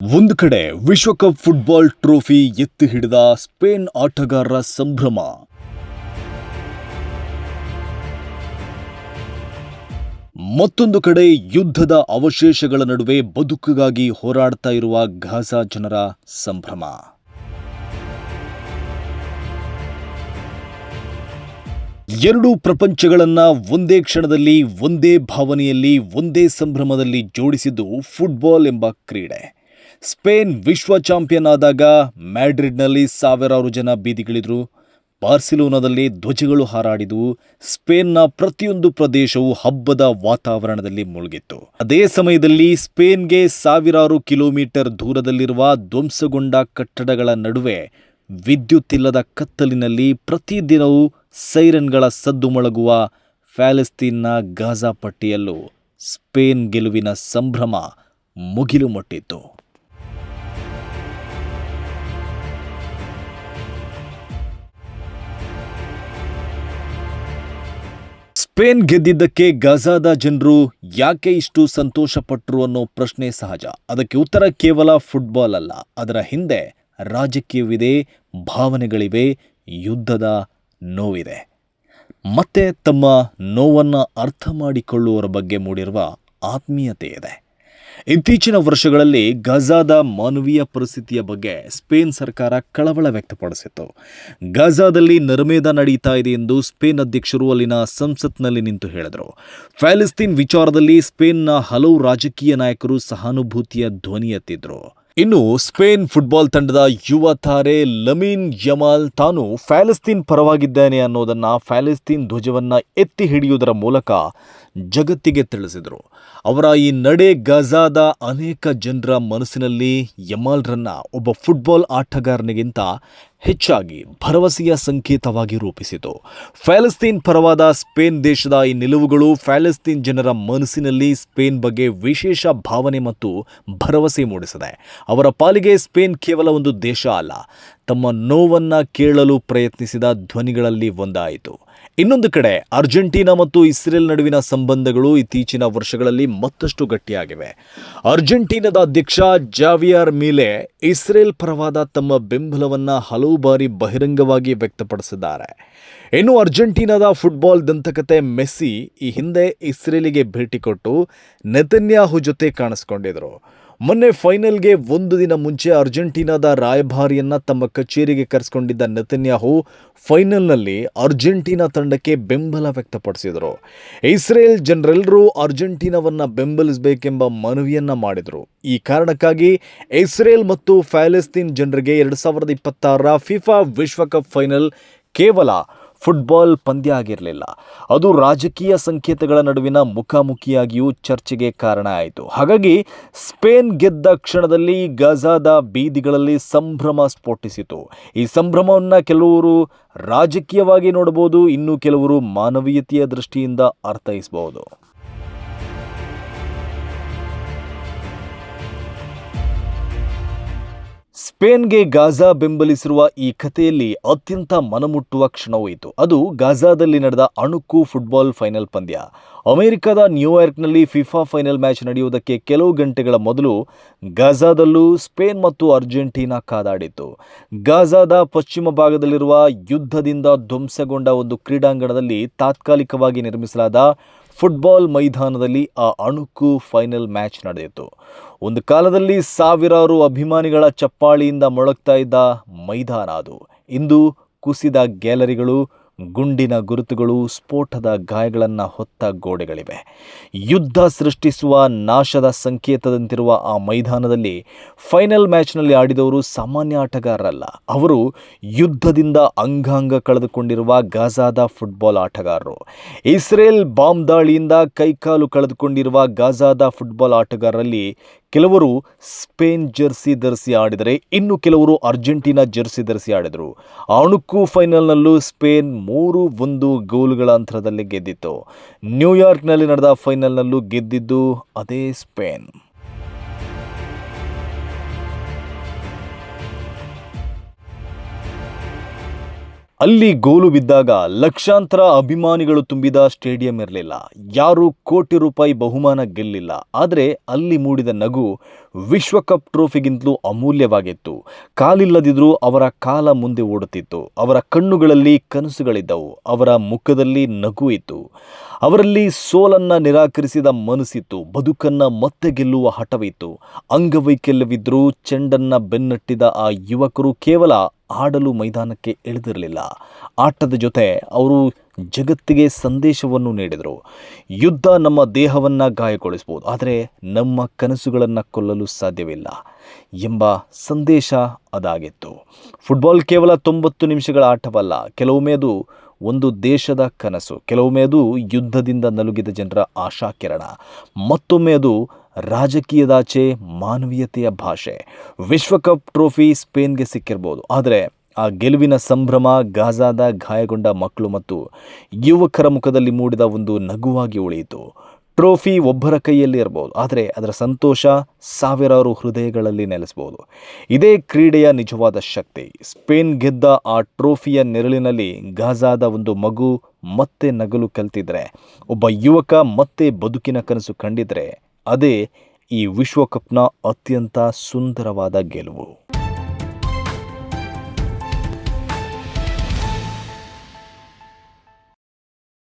ಒಂದು ಕಡೆ ವಿಶ್ವಕಪ್ ಫುಟ್ಬಾಲ್ ಟ್ರೋಫಿ ಎತ್ತಿ ಹಿಡಿದ ಸ್ಪೇನ್ ಆಟಗಾರರ ಸಂಭ್ರಮ. ಮತ್ತೊಂದು ಕಡೆ ಯುದ್ಧದ ಅವಶೇಷಗಳ ನಡುವೆ ಬದುಕಿಗಾಗಿ ಹೋರಾಡ್ತಾ ಇರುವ ಗಾಜಾ ಜನರ ಸಂಭ್ರಮ. ಎರಡು ಪ್ರಪಂಚಗಳನ್ನ ಒಂದೇ ಕ್ಷಣದಲ್ಲಿ, ಒಂದೇ ಭಾವನೆಯಲ್ಲಿ, ಒಂದೇ ಸಂಭ್ರಮದಲ್ಲಿ ಜೋಡಿಸಿದ್ದು ಫುಟ್ಬಾಲ್ ಎಂಬ ಕ್ರೀಡೆ. ಸ್ಪೇನ್ ವಿಶ್ವ ಚಾಂಪಿಯನ್ ಆದಾಗ ಮ್ಯಾಡ್ರಿಡ್ನಲ್ಲಿ ಸಾವಿರಾರು ಜನ ಬೀದಿಗಿಳಿದ್ರು. ಬಾರ್ಸಿಲೋನಾದಲ್ಲಿ ಧ್ವಜಗಳು ಹಾರಾಡಿದವು. ಸ್ಪೇನ್ನ ಪ್ರತಿಯೊಂದು ಪ್ರದೇಶವು ಹಬ್ಬದ ವಾತಾವರಣದಲ್ಲಿ ಮುಳುಗಿತ್ತು. ಅದೇ ಸಮಯದಲ್ಲಿ ಸ್ಪೇನ್ಗೆ ಸಾವಿರಾರು ಕಿಲೋಮೀಟರ್ ದೂರದಲ್ಲಿರುವ ಧ್ವಂಸಗೊಂಡ ಕಟ್ಟಡಗಳ ನಡುವೆ ವಿದ್ಯುತ್ ಇಲ್ಲದ ಕತ್ತಲಿನಲ್ಲಿ ಪ್ರತಿದಿನವೂ ಸೈರನ್ಗಳ ಸದ್ದು ಮೊಳಗುವ ಪ್ಯಾಲೆಸ್ತೀನ್ನ ಗಾಜಾ ಪಟ್ಟಿಯಲ್ಲೂ ಸ್ಪೇನ್ ಗೆಲುವಿನ ಸಂಭ್ರಮ ಮುಗಿಲು ಮುಟ್ಟಿತ್ತು. ಸ್ಪೇನ್ ಗೆದ್ದಿದ್ದಕ್ಕೆ ಗಾಜಾದ ಜನರು ಯಾಕೆ ಇಷ್ಟು ಸಂತೋಷಪಟ್ಟರು ಅನ್ನೋ ಪ್ರಶ್ನೆ ಸಹಜ. ಅದಕ್ಕೆ ಉತ್ತರ ಕೇವಲ ಫುಟ್ಬಾಲ್ ಅಲ್ಲ, ಅದರ ಹಿಂದೆ ರಾಜಕೀಯವಿದೆ, ಭಾವನೆಗಳಿವೆ, ಯುದ್ಧದ ನೋವಿದೆ, ಮತ್ತೆ ತಮ್ಮ ನೋವನ್ನು ಅರ್ಥ ಮಾಡಿಕೊಳ್ಳುವವರ ಬಗ್ಗೆ ಮೂಡಿರುವ ಆತ್ಮೀಯತೆ ಇದೆ. ಇತ್ತೀಚಿನ ವರ್ಷಗಳಲ್ಲಿ ಗಾಜಾದ ಮಾನವೀಯ ಪರಿಸ್ಥಿತಿಯ ಬಗ್ಗೆ ಸ್ಪೇನ್ ಸರ್ಕಾರ ಕಳವಳ ವ್ಯಕ್ತಪಡಿಸಿತ್ತು. ಗಾಜಾದಲ್ಲಿ ನರಮೇಧ ನಡೀತಾ ಇದೆ ಎಂದು ಸ್ಪೇನ್ ಅಧ್ಯಕ್ಷರು ಅಲ್ಲಿನ ಸಂಸತ್ನಲ್ಲಿ ನಿಂತು ಹೇಳಿದರು. ಪ್ಯಾಲೆಸ್ತೀನ್ ವಿಚಾರದಲ್ಲಿ ಸ್ಪೇನ್ನ ಹಲವು ರಾಜಕೀಯ ನಾಯಕರು ಸಹಾನುಭೂತಿಯ ಧ್ವನಿ ಎತ್ತಿದ್ರು. ಇನ್ನು ಸ್ಪೇನ್ ಫುಟ್ಬಾಲ್ ತಂಡದ ಯುವ ತಾರೆ ಲಮೀನ್ ಯಮಾಲ್ ತಾನು ಪ್ಯಾಲೆಸ್ತೀನ್ ಪರವಾಗಿದ್ದೇನೆ ಅನ್ನೋದನ್ನು ಪ್ಯಾಲೆಸ್ತೀನ್ ಧ್ವಜವನ್ನು ಎತ್ತಿ ಹಿಡಿಯುವುದರ ಮೂಲಕ ಜಗತ್ತಿಗೆ ತಿಳಿಸಿದರು. ಅವರ ಈ ನಡೆ ಗಾಜಾದ ಅನೇಕ ಜನರ ಮನಸ್ಸಿನಲ್ಲಿ ಯಮಾಲ್ರನ್ನ ಒಬ್ಬ ಫುಟ್ಬಾಲ್ ಆಟಗಾರನಿಗಿಂತ ಹೆಚ್ಚಾಗಿ ಭರವಸೆಯ ಸಂಕೇತವಾಗಿ ರೂಪಿಸಿತು. ಪ್ಯಾಲೆಸ್ತೀನ್ ಪರವಾದ ಸ್ಪೇನ್ ದೇಶದ ಈ ನಿಲುವುಗಳು ಪ್ಯಾಲೆಸ್ತೀನ್ ಜನರ ಮನಸ್ಸಿನಲ್ಲಿ ಸ್ಪೇನ್ ಬಗ್ಗೆ ವಿಶೇಷ ಭಾವನೆ ಮತ್ತು ಭರವಸೆ ಮೂಡಿಸಿದೆ. ಅವರ ಪಾಲಿಗೆ ಸ್ಪೇನ್ ಕೇವಲ ಒಂದು ದೇಶ ಅಲ್ಲ, ತಮ್ಮ ನೋವನ್ನು ಕೇಳಲು ಪ್ರಯತ್ನಿಸಿದ ಧ್ವನಿಗಳಲ್ಲಿ ಒಂದಾಯಿತು. ಇನ್ನೊಂದು ಕಡೆ ಅರ್ಜೆಂಟೀನಾ ಮತ್ತು ಇಸ್ರೇಲ್ ನಡುವಿನ ಸಂಬಂಧಗಳು ಇತ್ತೀಚಿನ ವರ್ಷಗಳಲ್ಲಿ ಮತ್ತಷ್ಟು ಗಟ್ಟಿಯಾಗಿವೆ. ಅರ್ಜೆಂಟೀನಾದ ಅಧ್ಯಕ್ಷ ಜಾವಿಯರ್ ಮಿಲೆ ಇಸ್ರೇಲ್ ಪರವಾದ ತಮ್ಮ ಬೆಂಬಲವನ್ನು ಹಲವು ಬಾರಿ ಬಹಿರಂಗವಾಗಿ ವ್ಯಕ್ತಪಡಿಸಿದ್ದಾರೆ. ಇನ್ನು ಅರ್ಜೆಂಟೀನಾದ ಫುಟ್ಬಾಲ್ ದಂತಕತೆ ಮೆಸ್ಸಿ ಈ ಹಿಂದೆ ಇಸ್ರೇಲಿಗೆ ಭೇಟಿ ಕೊಟ್ಟು ನೆತನ್ಯಾಹು ಜೊತೆ ಕಾಣಿಸಿಕೊಂಡಿದ್ದರು. ಮೊನ್ನೆ ಫೈನಲ್ಗೆ ಒಂದು ದಿನ ಮುಂಚೆ ಅರ್ಜೆಂಟೀನಾದ ರಾಯಭಾರಿಯನ್ನ ತಮ್ಮ ಕಚೇರಿಗೆ ಕರೆಸಿಕೊಂಡಿದ್ದ ನೆತನ್ಯಾಹು ಫೈನಲ್ನಲ್ಲಿ ಅರ್ಜೆಂಟೀನಾ ತಂಡಕ್ಕೆ ಬೆಂಬಲ ವ್ಯಕ್ತಪಡಿಸಿದರು. ಇಸ್ರೇಲ್ ಜನರೆಲ್ಲರೂ ಅರ್ಜೆಂಟೀನಾವನ್ನು ಬೆಂಬಲಿಸಬೇಕೆಂಬ ಮನವಿಯನ್ನ ಮಾಡಿದರು. ಈ ಕಾರಣಕ್ಕಾಗಿ ಇಸ್ರೇಲ್ ಮತ್ತು ಪ್ಯಾಲೆಸ್ತೀನ್ ಜನರಿಗೆ 2026ರ ಫಿಫಾ ವಿಶ್ವಕಪ್ ಫೈನಲ್ ಕೇವಲ ಫುಟ್ಬಾಲ್ ಪಂದ್ಯ ಆಗಿರಲಿಲ್ಲ, ಅದು ರಾಜಕೀಯ ಸಂಕೇತಗಳ ನಡುವಿನ ಮುಖಾಮುಖಿಯಾಗಿಯೂ ಚರ್ಚೆಗೆ ಕಾರಣ ಆಯಿತು. ಹಾಗಾಗಿ ಸ್ಪೇನ್ ಗೆದ್ದ ಕ್ಷಣದಲ್ಲಿ ಗಾಜಾದ ಬೀದಿಗಳಲ್ಲಿ ಸಂಭ್ರಮ ಸ್ಫೋಟಿಸಿತು. ಈ ಸಂಭ್ರಮವನ್ನು ಕೆಲವರು ರಾಜಕೀಯವಾಗಿ ನೋಡಬಹುದು, ಇನ್ನು ಕೆಲವರು ಮಾನವೀಯತೆಯ ದೃಷ್ಟಿಯಿಂದ ಅರ್ಥೈಸಬಹುದು. ಸ್ಪೇನ್ಗೆ ಗಾಜಾ ಬೆಂಬಲಿಸಿರುವ ಈ ಕಥೆಯಲ್ಲಿ ಅತ್ಯಂತ ಮನಮುಟ್ಟುವ ಕ್ಷಣವೂ ಇತ್ತು. ಅದು ಗಾಜಾದಲ್ಲಿ ನಡೆದ ಅಣುಕು ಫುಟ್ಬಾಲ್ ಫೈನಲ್ ಪಂದ್ಯ. ಅಮೆರಿಕದ ನ್ಯೂಯಾರ್ಕ್ನಲ್ಲಿ ಫಿಫಾ ಫೈನಲ್ ಮ್ಯಾಚ್ ನಡೆಯುವುದಕ್ಕೆ ಕೆಲವು ಗಂಟೆಗಳ ಮೊದಲು ಗಾಜಾದಲ್ಲೂ ಸ್ಪೇನ್ ಮತ್ತು ಅರ್ಜೆಂಟೀನಾ ಕಾದಾಡಿತ್ತು. ಗಾಜಾದ ಪಶ್ಚಿಮ ಭಾಗದಲ್ಲಿರುವ ಯುದ್ಧದಿಂದ ಧ್ವಂಸಗೊಂಡ ಒಂದು ಕ್ರೀಡಾಂಗಣದಲ್ಲಿ ತಾತ್ಕಾಲಿಕವಾಗಿ ನಿರ್ಮಿಸಲಾದ ಫುಟ್ಬಾಲ್ ಮೈದಾನದಲ್ಲಿ ಆ ಅಣುಕು ಫೈನಲ್ ಮ್ಯಾಚ್ ನಡೆಯಿತು. ಒಂದು ಕಾಲದಲ್ಲಿ ಸಾವಿರಾರು ಅಭಿಮಾನಿಗಳ ಚಪ್ಪಾಳಿಯಿಂದ ಮೊಳಗ್ತಾ ಇದ್ದ ಮೈದಾನ ಅದು ಇಂದು ಕುಸಿದ ಗ್ಯಾಲರಿಗಳು, ಗುಂಡಿನ ಗುರುತುಗಳು, ಸ್ಫೋಟದ ಗಾಯಗಳನ್ನು ಹೊತ್ತ ಗೋಡೆಗಳಿವೆ. ಯುದ್ಧ ಸೃಷ್ಟಿಸುವ ನಾಶದ ಸಂಕೇತದಂತಿರುವ ಆ ಮೈದಾನದಲ್ಲಿ ಫೈನಲ್ ಮ್ಯಾಚ್ನಲ್ಲಿ ಆಡಿದವರು ಸಾಮಾನ್ಯ ಆಟಗಾರರಲ್ಲ, ಅವರು ಯುದ್ಧದಿಂದ ಅಂಗಾಂಗ ಕಳೆದುಕೊಂಡಿರುವ ಗಾಜಾದ ಫುಟ್ಬಾಲ್ ಆಟಗಾರರು. ಇಸ್ರೇಲ್ ಬಾಂಬ್ ದಾಳಿಯಿಂದ ಕೈಕಾಲು ಕಳೆದುಕೊಂಡಿರುವ ಗಾಜಾದ ಫುಟ್ಬಾಲ್ ಆಟಗಾರರಲ್ಲಿ ಕೆಲವರು ಸ್ಪೇನ್ ಜೆರ್ಸಿ ಧರಿಸಿ ಆಡಿದರೆ ಇನ್ನು ಕೆಲವರು ಅರ್ಜೆಂಟೀನಾ ಜೆರ್ಸಿ ಧರಿಸಿ ಆಡಿದರು. ಅಣುಕು ಫೈನಲ್ನಲ್ಲೂ ಸ್ಪೇನ್ 3-1 ಗೋಲುಗಳ ಅಂತರದಲ್ಲಿ ಗೆದ್ದಿತ್ತು. ನ್ಯೂಯಾರ್ಕ್ನಲ್ಲಿ ನಡೆದ ಫೈನಲ್ನಲ್ಲೂ ಗೆದ್ದಿದ್ದು ಅದೇ ಸ್ಪೇನ್. ಅಲ್ಲಿ ಗೋಲು ಬಿದ್ದಾಗ ಲಕ್ಷಾಂತರ ಅಭಿಮಾನಿಗಳು ತುಂಬಿದ ಸ್ಟೇಡಿಯಂ ಇರಲಿಲ್ಲ. ಯಾರು ಕೋಟಿ ರೂಪಾಯಿ ಬಹುಮಾನ ಗೆಲ್ಲಿಲ್ಲ. ಆದರೆ ಅಲ್ಲಿ ಮೂಡಿದ ನಗು ವಿಶ್ವಕಪ್ ಟ್ರೋಫಿಗಿಂತಲೂ ಅಮೂಲ್ಯವಾಗಿತ್ತು. ಕಾಲಿಲ್ಲದಿದ್ರೂ ಅವರ ಕಾಲ ಮುಂದೆ ಓಡುತ್ತಿತ್ತು. ಅವರ ಕಣ್ಣುಗಳಲ್ಲಿ ಕನಸುಗಳಿದ್ದವು. ಅವರ ಮುಖದಲ್ಲಿ ನಗು ಇತ್ತು. ಅವರಲ್ಲಿ ಸೋಲನ್ನು ನಿರಾಕರಿಸಿದ ಮನಸ್ಸಿತ್ತು. ಬದುಕನ್ನು ಮತ್ತೆ ಗೆಲ್ಲುವ ಹಠವಿತ್ತು. ಅಂಗವೈಕಲ್ಯವಿದ್ದರೂ ಚೆಂಡನ್ನು ಬೆನ್ನಟ್ಟಿದ ಆ ಯುವಕರು ಕೇವಲ ಆಡಲು ಮೈದಾನಕ್ಕೆ ಇಳಿದಿರಲಿಲ್ಲ. ಆಟದ ಜೊತೆ ಅವರು ಜಗತ್ತಿಗೆ ಸಂದೇಶವನ್ನು ನೀಡಿದರು. ಯುದ್ಧ ನಮ್ಮ ದೇಹವನ್ನು ಗಾಯಗೊಳಿಸ್ಬೋದು, ಆದರೆ ನಮ್ಮ ಕನಸುಗಳನ್ನು ಕೊಲ್ಲಲು ಸಾಧ್ಯವಿಲ್ಲ ಎಂಬ ಸಂದೇಶ ಅದಾಗಿತ್ತು. ಫುಟ್ಬಾಲ್ ಕೇವಲ 90 ನಿಮಿಷಗಳ ಆಟವಲ್ಲ. ಕೆಲವೊಮ್ಮೆ ಅದು ಒಂದು ದೇಶದ ಕನಸು, ಕೆಲವೊಮ್ಮೆ ಅದು ಯುದ್ಧದಿಂದ ನಲುಗಿದ ಜನರ ಆಶಾಕಿರಣ, ಮತ್ತೊಮ್ಮೆ ಅದು ರಾಜಕೀಯದಾಚೆ ಮಾನವೀಯತೆಯ ಭಾಷೆ. ವಿಶ್ವಕಪ್ ಟ್ರೋಫಿ ಸ್ಪೇನ್ಗೆ ಸಿಕ್ಕಿರ್ಬೋದು, ಆದರೆ ಆ ಗೆಲುವಿನ ಸಂಭ್ರಮ ಗಾಜಾದ ಗಾಯಗೊಂಡ ಮಕ್ಕಳು ಮತ್ತು ಯುವಕರ ಮುಖದಲ್ಲಿ ಮೂಡಿದ ಒಂದು ನಗುವಾಗಿ ಉಳಿಯಿತು. ಟ್ರೋಫಿ ಒಬ್ಬರ ಕೈಯಲ್ಲಿ ಇರಬಹುದು, ಆದರೆ ಅದರ ಸಂತೋಷ ಸಾವಿರಾರು ಹೃದಯಗಳಲ್ಲಿ ನೆಲೆಸಬಹುದು. ಇದೇ ಕ್ರೀಡೆಯ ನಿಜವಾದ ಶಕ್ತಿ. ಸ್ಪೇನ್ ಗೆದ್ದ ಆ ಟ್ರೋಫಿಯ ನೆರಳಿನಲ್ಲಿ ಗಾಜಾದ ಒಂದು ಮಗು ಮತ್ತೆ ನಗಲು ಕಲ್ತಿದ್ರೆ, ಒಬ್ಬ ಯುವಕ ಮತ್ತೆ ಬದುಕಿನ ಕನಸು ಕಂಡಿದ್ರೆ, ಅದೇ ಈ ವಿಶ್ವಕಪ್ನ ಅತ್ಯಂತ ಸುಂದರವಾದ ಗೆಲುವು.